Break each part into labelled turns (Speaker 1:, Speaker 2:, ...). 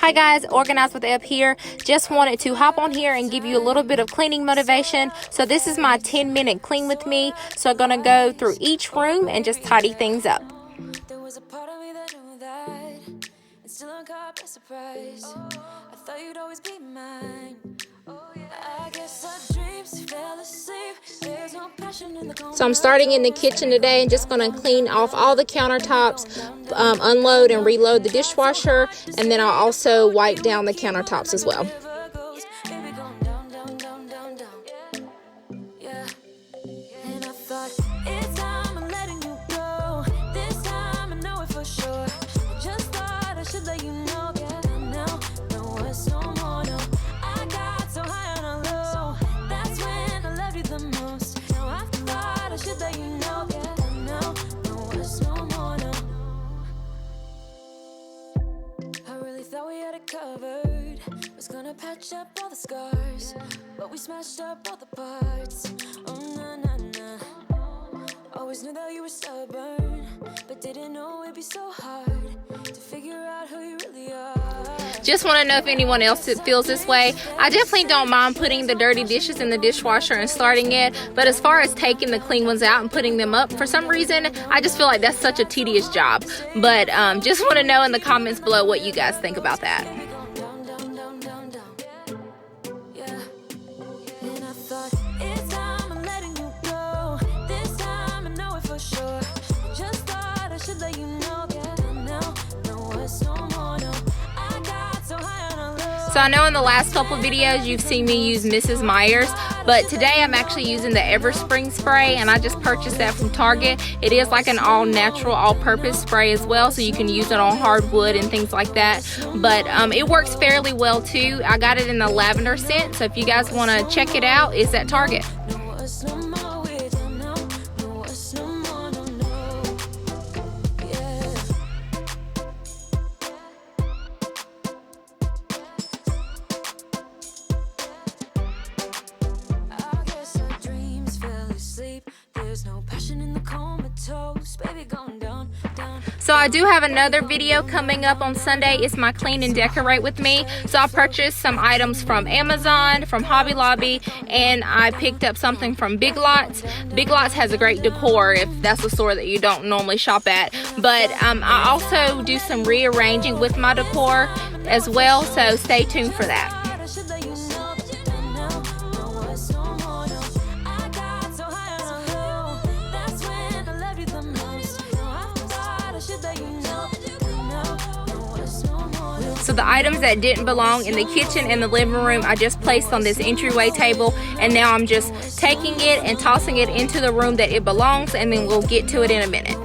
Speaker 1: Hi guys, Organize with Eb here. Just wanted to hop on here and give you a little bit of cleaning motivation. So this is my 10-minute clean with me. So I'm gonna go through each room and just tidy things up.
Speaker 2: There was a part of me that knew that, and still I'm caught by surprise. I thought you'd always be mine. I guess our dreams fell asleep. There's no passion in the
Speaker 1: So I'm starting in the kitchen today and just going to clean off all the countertops, unload and reload the dishwasher, and then I'll also wipe down the countertops as well.
Speaker 2: Covered, was gonna patch up all the scars, but we smashed up all the parts. Oh na na na. Always knew that you were stubborn, but didn't know it'd be so hard to figure out who you really are.
Speaker 1: Just want to know if anyone else feels this way. I definitely don't mind putting the dirty dishes in the dishwasher and starting it, but as far as taking the clean ones out and putting them up, for some reason I just feel like that's such a tedious job. But just want to know in the comments below what you guys think about that. So I know in the last couple of videos you've seen me use Mrs. Meyer's, but today I'm actually using the Everspring spray, and I just purchased that from Target. It is like an all-natural, all-purpose spray as well, so you can use it on hardwood and things like that. But it works fairly well too. I got it in the lavender scent, so if you guys want to check it out, it's at Target. So I do have another video coming up on Sunday. It's my clean and decorate with me. So I purchased some items from Amazon, from Hobby Lobby, and I picked up something from Big Lots. Big Lots has a great decor if that's a store that you don't normally shop at. But I also do some rearranging with my decor as well, so stay tuned for that. So the items that didn't belong in the kitchen and the living room, I just placed on this entryway table, and now I'm just taking it and tossing it into the room that it belongs, and then we'll get to it in a minute.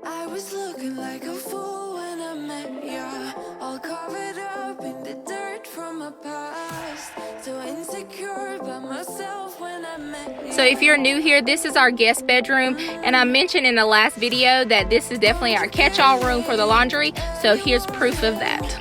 Speaker 2: I was looking like a fool when I met ya, all covered up in the dirt from my past, so insecure by myself when I met ya.
Speaker 1: So if you're new here, this is our guest bedroom, and I mentioned in the last video that this is definitely our catch-all room for the laundry, so here's proof of that.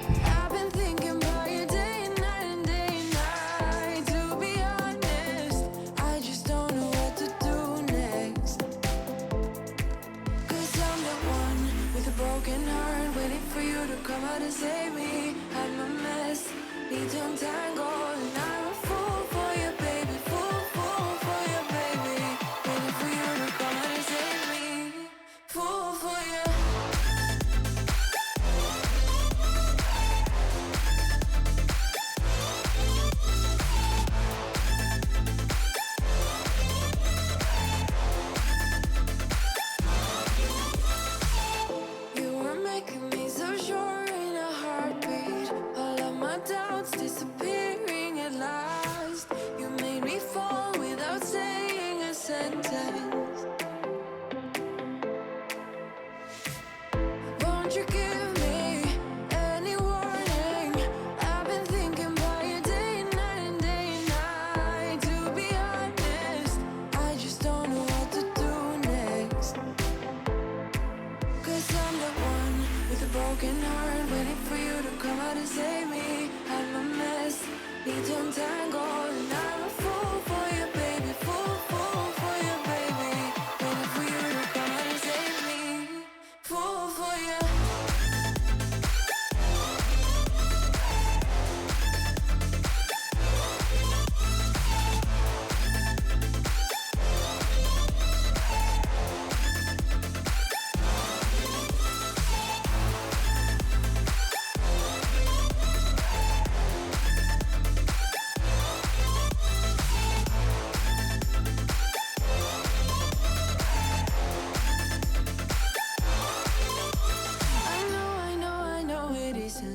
Speaker 2: Save me, I'm a mess, need to untangle, and I'm a fool for you, baby, fool for you, baby, waiting for you to come and save me, fool for you. You were making me so sure. Doubts disappearing at last. broken heart, waiting for you to come out and save me. I'm a mess, need to untangle, and I'm a fool for you, baby. Fool for you, baby. Waiting for you to come out and save me. Fool for you.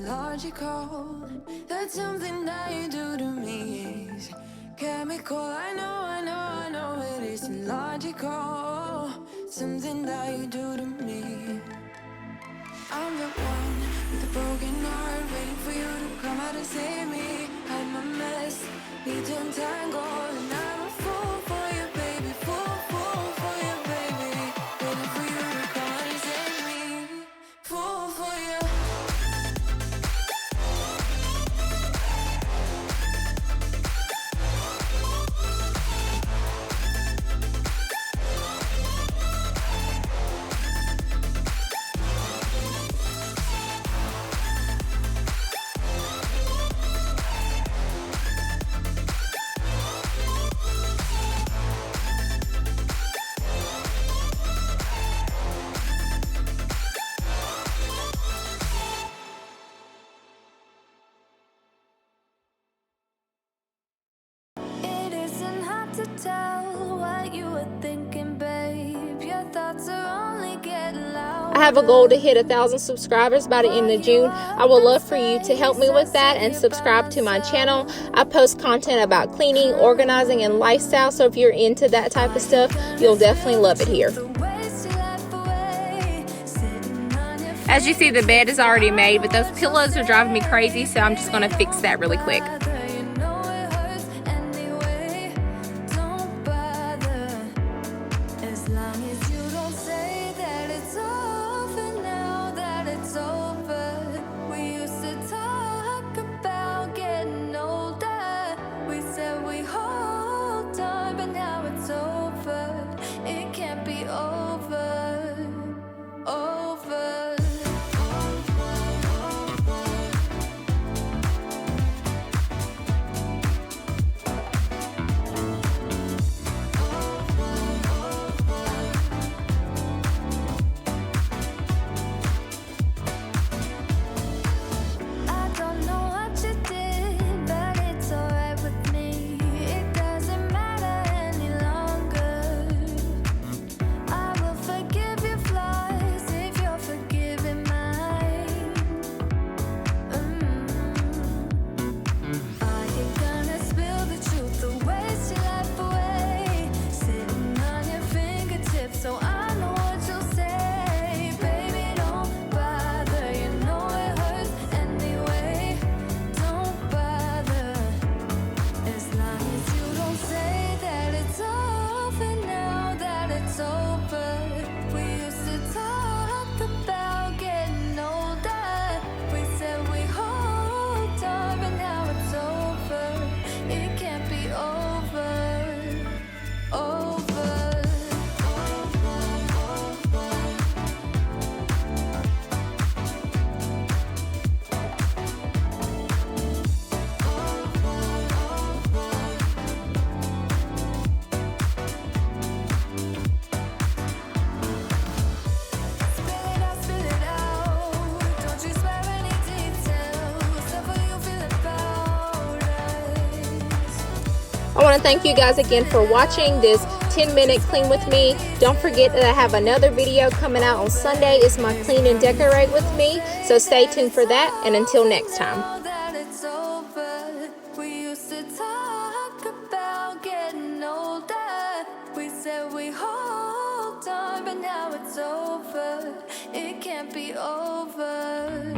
Speaker 2: Logical, that's something that you do to me is chemical. I know it isn't logical. Something that you do to me. I'm the one with a broken heart, waiting for you to come out and save me. I'm a mess, need to untangle, and I'm a fool for you, baby. Fool for you, baby. Waiting for you to come out and save me. Fool for you. To tell what you were thinking, babe. Your thoughts are only getting loud.
Speaker 1: I have a goal to hit 1,000 subscribers by the end of June. I would love for you to help me with that and subscribe to my channel. I post content about cleaning, organizing, and lifestyle, so if you're into that type of stuff, you'll definitely love it here. As you see, the bed is already made, but those pillows are driving me crazy, so I'm just going to fix that really quick. I want to thank you guys again for watching this 10-minute clean with me. Don't forget that I have another video coming out on Sunday. It's my clean and decorate with me. So stay tuned for that, and until next time. It can't be over.